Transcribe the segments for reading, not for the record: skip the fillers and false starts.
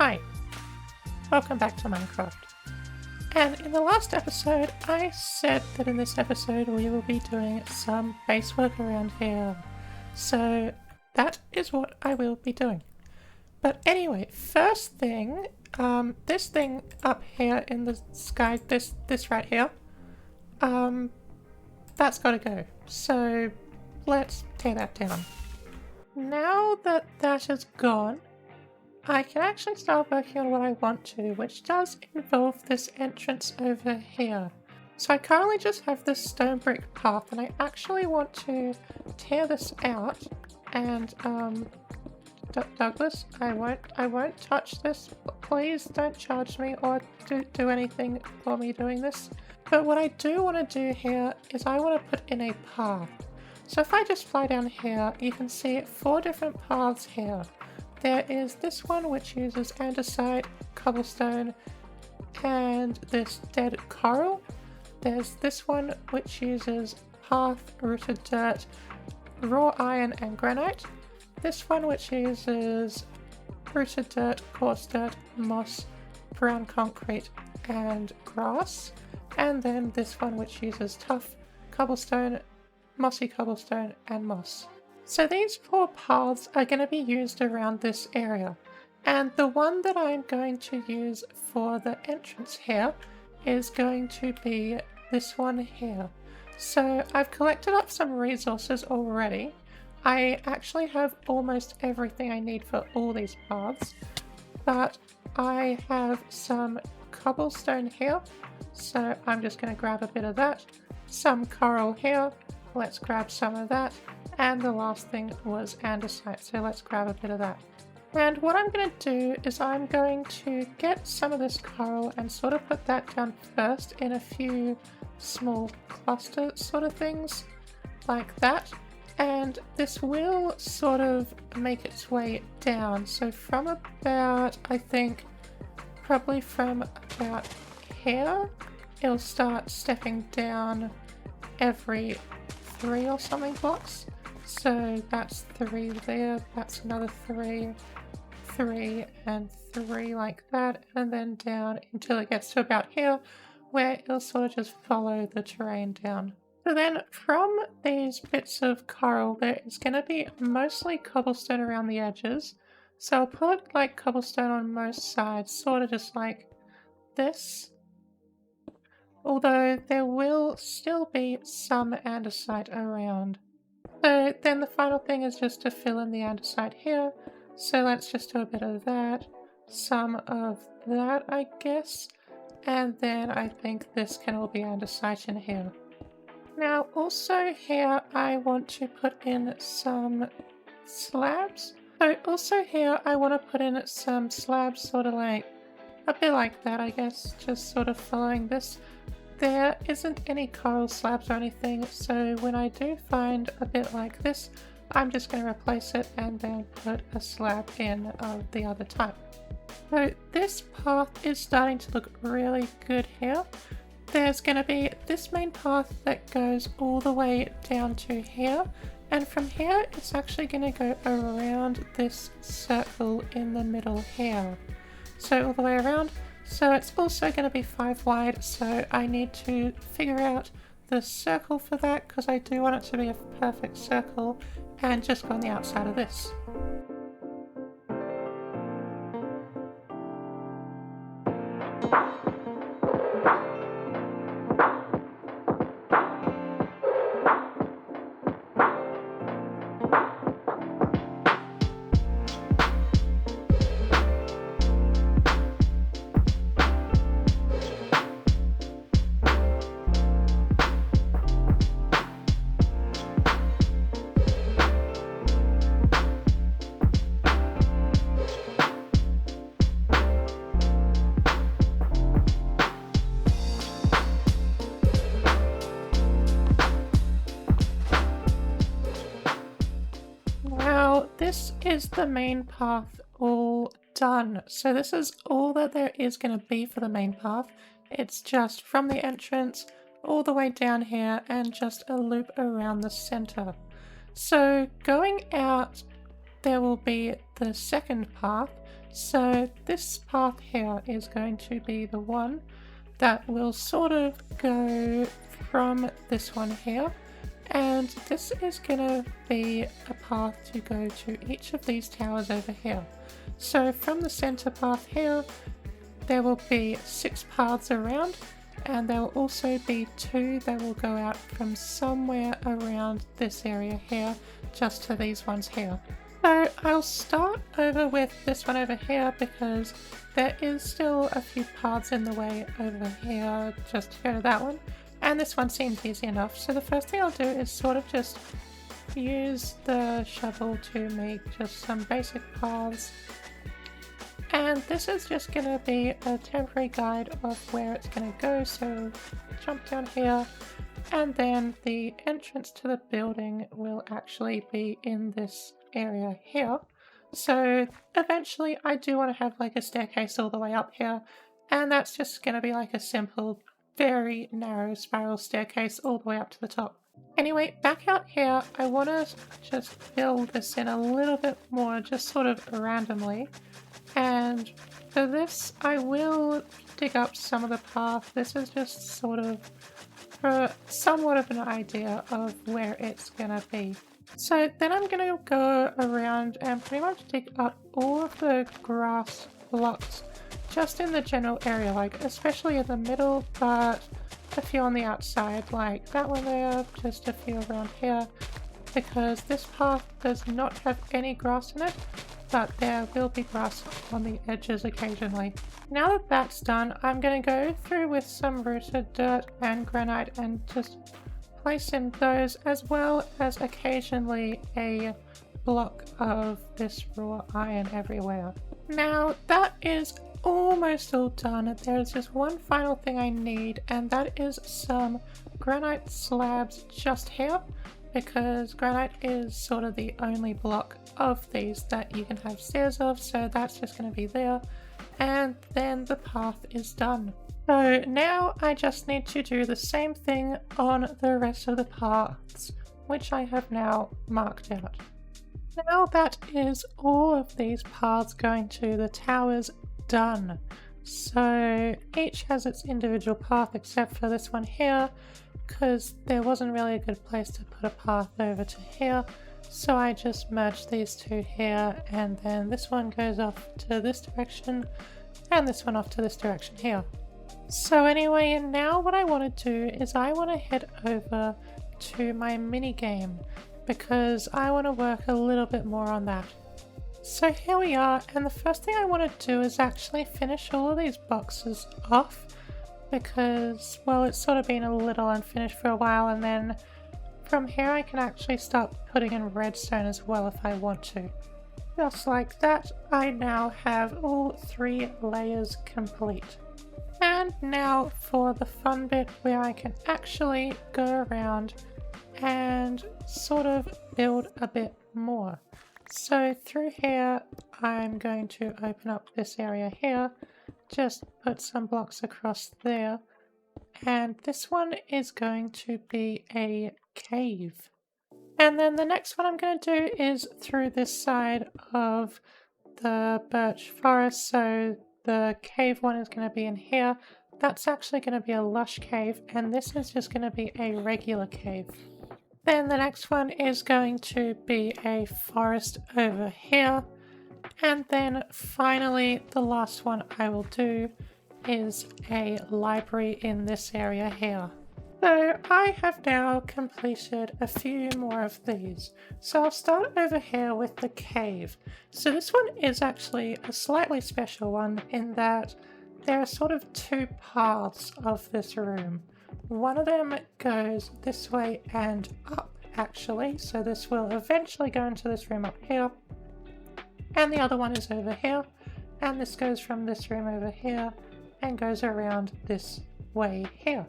Hi, welcome back to Minecraft. And in the last episode, I said that in this episode we will be doing some base work around here. So that is what I will be doing. But anyway, first thing, this thing up here in the sky, this right here, that's gotta go. So let's tear that down. Now that that is gone, I can actually start working on what I want to, which does involve this entrance over here. So I currently just have this stone brick path, and I actually want to tear this out. And Douglas, I won't touch this. Please don't charge me or do anything for me doing this. But what I do want to do here is I want to put in a path. So if I just fly down here, you can see 4 different paths here. There is this one which uses andesite, cobblestone, and this dead coral. There's this one which uses hearth, rooted dirt, raw iron, and granite. This one which uses rooted dirt, coarse dirt, moss, brown concrete, and grass. And then this one which uses tough, cobblestone, mossy cobblestone, and moss. So these 4 paths are going to be used around this area, and the one that I'm going to use for the entrance here is going to be this one here. So I've collected up some resources already. I actually have almost everything I need for all these paths, but I have some cobblestone here, so I'm just going to grab a bit of that. Some coral here, let's grab some of that. And the last thing was andesite, so let's grab a bit of that. And what I'm going to do is I'm going to get some of this coral and sort of put that down first in a few small cluster sort of things, like that. And this will sort of make its way down. So from about, I think, probably from about here, it'll start stepping down every 3 or something blocks. So that's 3 there, that's another 3, 3, and 3 like that, and then down until it gets to about here, where it'll sort of just follow the terrain down. So then from these bits of coral, there is going to be mostly cobblestone around the edges. So I'll put like cobblestone on most sides, sort of just like this. Although there will still be some andesite around. So then the final thing is just to fill in the andesite here. So let's just do a bit of that, some of that I guess, and then I think this can all be andesite in here. Now also here I want to put in some slabs. So also here I want to put in some slabs, sort of like a bit like that I guess, just sort of following this. There isn't any coral slabs or anything, so when I do find a bit like this, I'm just going to replace it and then put a slab in of the other type. So this path is starting to look really good here. There's going to be this main path that goes all the way down to here, and from here it's actually going to go around this circle in the middle here. So all the way around. So it's also going to be 5 wide, so I need to figure out the circle for that because I do want it to be a perfect circle and just go on the outside of this. This is the main path all done. So this is all that there is going to be for the main path. It's just from the entrance all the way down here and just a loop around the center. So going out, there will be the second path. So this path here is going to be the one that will sort of go from this one here, and this is gonna be a path to go to each of these towers over here. So from the center path here, there will be 6 paths around, and there will also be 2 that will go out from somewhere around this area here, just to these ones here. So I'll start over with this one over here because there is still a few paths in the way over here just to go to that one. And this one seems easy enough. So the first thing I'll do is sort of just use the shovel to make just some basic paths. And this is just going to be a temporary guide of where it's going to go. So jump down here, and then the entrance to the building will actually be in this area here. So eventually I do want to have like a staircase all the way up here, and that's just going to be like a simple, very narrow spiral staircase all the way up to the top. Anyway, back out here, I want to just fill this in a little bit more, just sort of randomly. And for this, I will dig up some of the path. This is just sort of for somewhat of an idea of where it's gonna be. So then I'm gonna go around and pretty much dig up all of the grass blocks just in the general area, like especially in the middle, but a few on the outside, like that one there, just a few around here, because this path does not have any grass in it, but there will be grass on the edges occasionally. Now that that's done, I'm going to go through with some rooted dirt and granite and just place in those, as well as occasionally a block of this raw iron everywhere. Now that is almost all done. There's just one final thing I need, and that is some granite slabs just here, because granite is sort of the only block of these that you can have stairs of, so that's just going to be there, and then the path is done. So now I just need to do the same thing on the rest of the paths, which I have now marked out. Now that is all of these paths going to the towers done. So each has its individual path except for this one here, because there wasn't really a good place to put a path over to here, so I just merged these two here, and then this one goes off to this direction and this one off to this direction here. So anyway, now what I want to do is I want to head over to my mini game, because I want to work a little bit more on that. So here we are, and the first thing I want to do is actually finish all of these boxes off, because, well, it's sort of been a little unfinished for a while, and then from here I can actually start putting in redstone as well if I want to. Just like that, I now have all 3 layers complete. And now for the fun bit where I can actually go around and sort of build a bit more. So through here, I'm going to open up this area here, just put some blocks across there, and this one is going to be a cave. And then the next one I'm going to do is through this side of the birch forest, so the cave one is going to be in here. That's actually going to be a lush cave, and this is just going to be a regular cave. Then the next one is going to be a forest over here. And then finally, the last one I will do is a library in this area here. So I have now completed a few more of these. So I'll start over here with the cave. So this one is actually a slightly special one in that there are sort of 2 paths of this room. One of them goes this way and up, actually, so this will eventually go into this room up here, and the other one is over here, and this goes from this room over here and goes around this way here.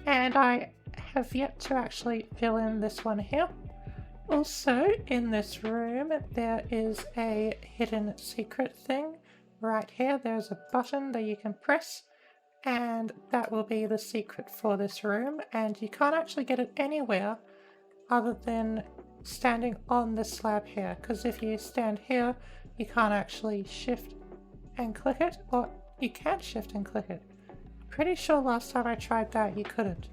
And I have yet to actually fill in this one here. Also in this room there is a hidden secret thing right here. There's a button that you can press, and that will be the secret for this room, and you can't actually get it anywhere other than standing on this slab here, because if you stand here you can't actually shift and click it, or you can't shift and click it. Pretty sure last time I tried that you couldn't.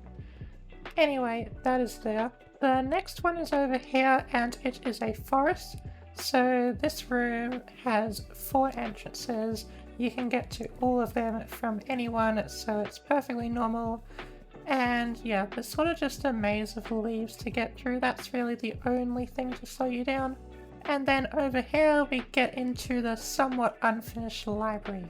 Anyway, that is there. The next one is over here and it is a forest. So this room has 4 entrances. You can get to all of them from anyone, so it's perfectly normal. And yeah, there's sort of just a maze of leaves to get through. That's really the only thing to slow you down. And then over here we get into the somewhat unfinished library.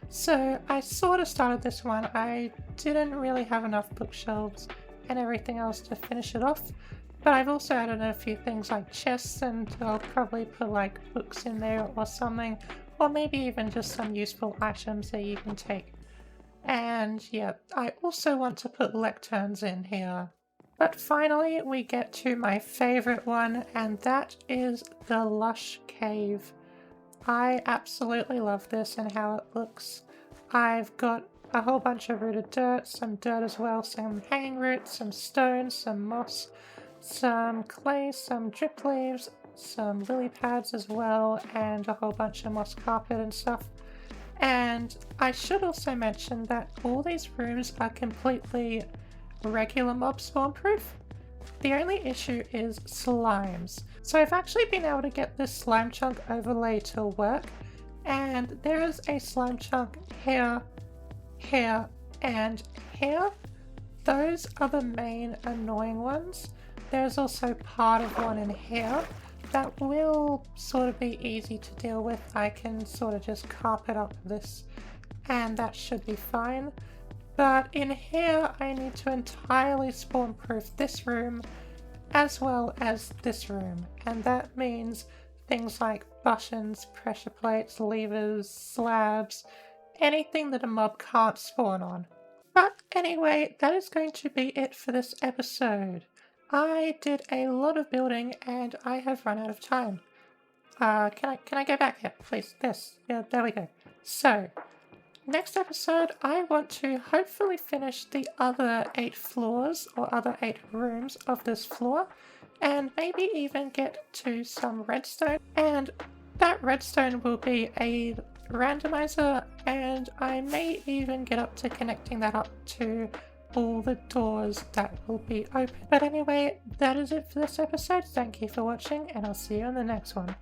So I sort of started this one. I didn't really have enough bookshelves and everything else to finish it off. But I've also added a few things like chests, and I'll probably put like books in there or something. Or maybe even just some useful items that you can take. And yeah, I also want to put lecterns in here. But finally we get to my favorite one, and that is the lush cave. I absolutely love this and how it looks. I've got a whole bunch of rooted dirt, some dirt as well, some hanging roots, some stones, some moss, some clay, some drip leaves, some lily pads as well, and a whole bunch of moss carpet and stuff. And I should also mention that all these rooms are completely regular mob spawn proof. The only issue is slimes. So I've actually been able to get this slime chunk overlay to work, and there is a slime chunk here, here, and here. Those are the main annoying ones. There's also part of one in here that will sort of be easy to deal with. I can sort of just carpet up this and that should be fine. But in here I need to entirely spawn proof this room as well as this room, and that means things like buttons, pressure plates, levers, slabs, anything that a mob can't spawn on. But anyway, that is going to be it for this episode. I did a lot of building and I have run out of time. Can I go back here, please? This. Yeah, there we go. So, next episode, I want to hopefully finish the other 8 floors or other 8 rooms of this floor, and maybe even get to some redstone. And that redstone will be a randomizer, and I may even get up to connecting that up to all the doors that will be open. But anyway, that is it for this episode. Thank you for watching, and I'll see you in the next one.